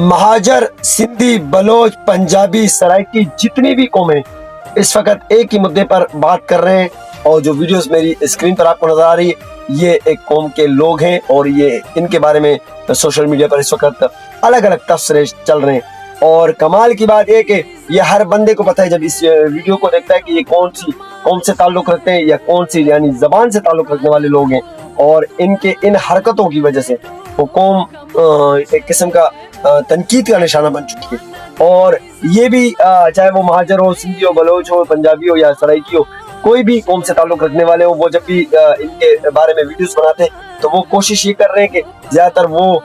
महाजर, Sindhi, Bloch, Punjabi, Saraiki, जितनी भी कौमें इस वक्त एक ही मुद्दे पर बात कर रहे हैं, और जो वीडियोस मेरी स्क्रीन पर आपको नजर आ रही है ये एक कौम के लोग हैं, और ये इनके बारे में सोशल मीडिया पर इस वक्त अलग अलग तबसरे चल रहे हैं। और कमाल की बात है कि ये हर बंदे को पता है जब इस वीडियो को देखता है कि ये कौन सी कौम से ताल्लुक रखते हैं या कौन सी यानी जबान से ताल्लुक रखने वाले लोग हैं, और इनके इन हरकतों की वजह से वो कौम एक किस्म का तनकीद का निशाना बन चुकी है। और ये भी चाहे वो महाजर हो, सिंधी हो, बलोच हो, पंजाबी हो या सराइकी हो, कोई भी कौम से ताल्लुक रखने वाले हो, वो जब भी इनके बारे में वीडियोस बनाते हैं तो वो कोशिश ये कर रहे हैं कि ज्यादातर वो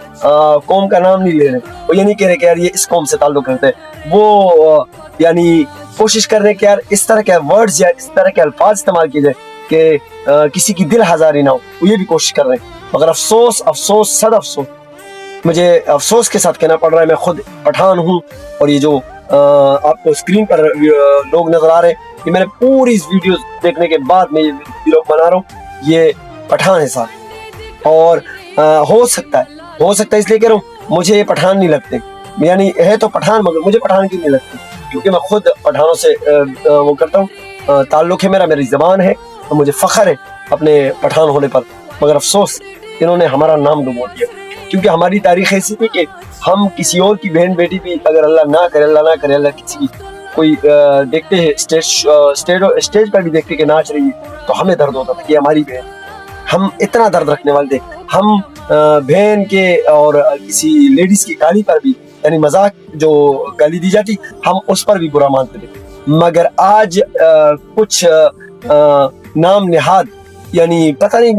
कौम का नाम नहीं ले रहे, वो ये नहीं कह रहे कि यार ये इस कौम से ताल्लुक रखते हैं, वो यानी कोशिश कर रहे हैं कि यार इस तरह के वर्ड्स या इस तरह के अल्फाज इस्तेमाल किए जाए कि किसी की दिल हजारी ना हो, वो ये भी कोशिश कर रहे हैं। मगर अफसोस अफसोस सद अफसोस, मुझे अफसोस के साथ कहना पड़ रहा है, मैं खुद पठान हूँ, और ये जो आपको स्क्रीन पर लोग नजर आ रहे हैं कि मैंने पूरी इस वीडियो देखने के बाद मैं ये वीडियो बना रहा हूँ, ये पठान है साहब। और हो सकता है इसलिए कह रहा हूँ, मुझे ये पठान नहीं लगते, यानी है तो पठान मगर मुझे पठान की नहीं लगती, क्योंकि मैं खुद पठानों से वो करता हूँ, ताल्लुक है मेरा, मेरी जबान है, और मुझे फख्र है अपने पठान होने पर। मगर अफसोस इन्होंने हमारा नाम डुबो दिया, क्योंकि हमारी तारीख ऐसी थी कि हम किसी और की बहन बेटी भी अगर अल्लाह ना करे अल्लाह किसी की कोई देखते हैं स्टेज पर भी देखते कि नाच रही है तो हमें दर्द होता था कि हमारी बहन, हम इतना दर्द रखने वाले थे, हम बहन के और किसी लेडीज की गाली पर भी यानी मजाक जो गाली दी जाती हम उस पर भी बुरा मानते थे। मगर आज कुछ नाम निहाद यानी पता नहीं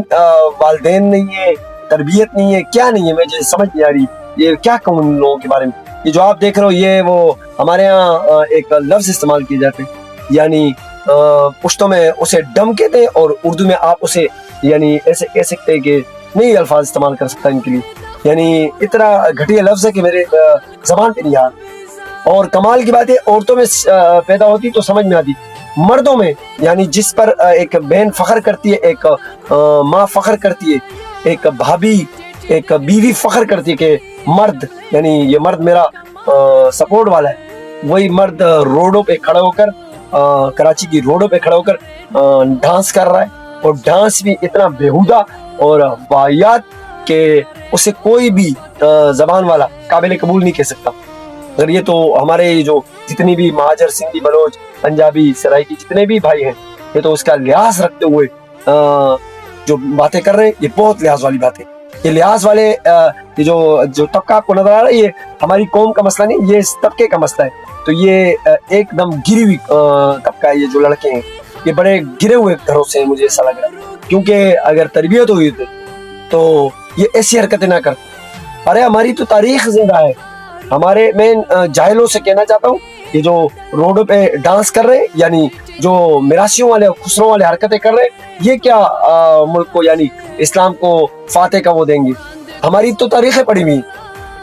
वालदेन नहीं है, तरबियत नहीं है, क्या नहीं है, मुझे समझ नहीं आ रही ये क्या कहूँ उन लोगों के बारे में। ये जो आप देख रहे हो ये वो हमारे यहाँ एक लफ्ज इस्तेमाल किए जाते हैं, यानी पुश्तो में उसे डम कहते हैं और उर्दू में आप उसे यानी ऐसे कह सकते हैं कि नई अल्फाज इस्तेमाल कर सकता है इनके लिए, यानी इतना घटिया लफ्ज है कि मेरे जबान पे नहीं आ रहा। और कमाल की बात है औरतों में पैदा होती तो समझ में आती, मर्दों में यानी जिस पर एक बहन फख्र करती है, एक माँ फख्र करती है, एक भाभी एक बीवी फख्र करती है कि मर्द यानी ये मर्द मेरा सपोर्ट वाला है, वही मर्द रोडों पे खड़ा होकर कराची की रोडों पे खड़ा होकर डांस कर रहा है, और डांस भी इतना बेहुदा और वाहियात कि उसे कोई भी जबान वाला काबिल कबूल नहीं कह सकता। अगर ये तो हमारे जो जितनी भी महाजर, सिंधी, बलोच, पंजाबी, सराइकी जितने भी भाई हैं ये तो उसका लिहाज रखते हुए जो बातें कर रहे हैं ये बहुत लिहाज वाली बात है। ये लिहाज वाले ये जो तबका आपको नजर आ रहा है ये हमारी कौम का मसला नहीं, ये इस तबके का मसला है। तो ये एकदम गिरी हुई तबका है, ये जो लड़के हैं ये बड़े गिरे हुए घरों से मुझे ऐसा लग रहा है, क्योंकि अगर तरबियत हुई तो ये ऐसी हरकतें ना करते। अरे हमारी तो तारीख जिंदा है, हमारे मैं जाहिलों से कहना चाहता हूँ ये जो रोडों पे डांस कर रहे हैं यानी जो मिरासियों वाले खुसरों वाले हरकतें कर रहे हैं, ये क्या मुल्क को यानी इस्लाम को फातेह का वो देंगे। हमारी तो तारीखें पड़ी हुई,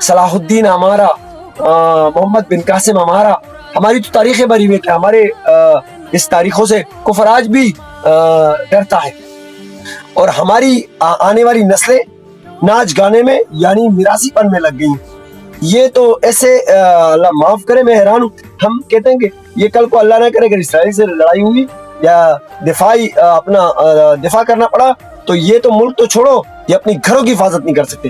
सलाहुद्दीन हमारा, मोहम्मद बिन कासिम हमारा, हमारी तो तारीखें भरी हुई कि हमारे इस तारीखों से कुफर आज भी डरता है, और हमारी आने वाली नस्लें नाच गाने में यानी मिरासीपन में लग गई। ये तो ऐसे अल्लाह माफ करे, मैं हैरान हूँ। हम कहते हैं कि ये कल को अल्लाह ना करे अगर इसराइल से लड़ाई हुई या दिफा करना पड़ा तो ये तो मुल्क तो छोड़ो, ये अपनी घरों की हिफाजत नहीं कर सकते,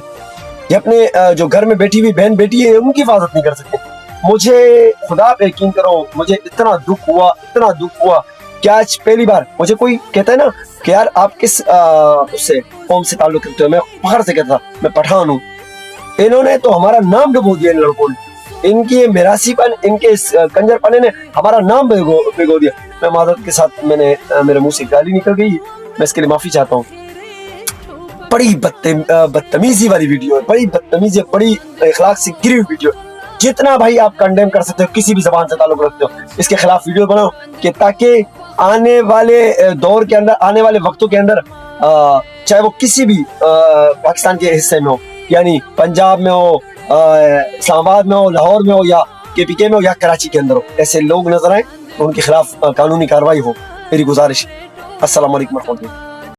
ये अपने जो घर में बैठी हुई बहन बेटी है उनकी हिफाजत नहीं कर सकते। मुझे खुदा पे यकीन करो, मुझे इतना दुख हुआ कि आज पहली बार मुझे कोई कहता है ना कि यार आप किस उससे कौम से ताल्लुक रखते हो, मैं फख्र से कहता मैं पठान हूँ। इन्होंने तो हमारा नाम डुबो दिया इन लड़कों ने, इनकी मिरासीपन, इनके कंजरपने ने हमारा नाम भिगो दिया। मैं मादरत के साथ मेरे मुंह से गाली निकल गई, मैं इसके लिए माफी चाहता हूँ। बड़ी बदतमीजी वाली वीडियो है, बड़ी बदतमीजी, बड़ी इखलाक से गिरी हुई वीडियो। जितना भाई आप कंडेम कर सकते हो किसी भी जबान से ताल्लुक रखते हो इसके खिलाफ वीडियो बनाओ, कि ताकि आने वाले दौर के अंदर, आने वाले वक्तों के अंदर चाहे वो किसी भी पाकिस्तान के हिस्से में हो, यानी पंजाब में हो, इस्लामाबाद में हो, लाहौर में हो, या KPK में हो, या कराची के अंदर हो, ऐसे लोग नजर आए तो उनके खिलाफ कानूनी कार्रवाई हो, मेरी गुजारिश। अस्सलाम वालेकुम।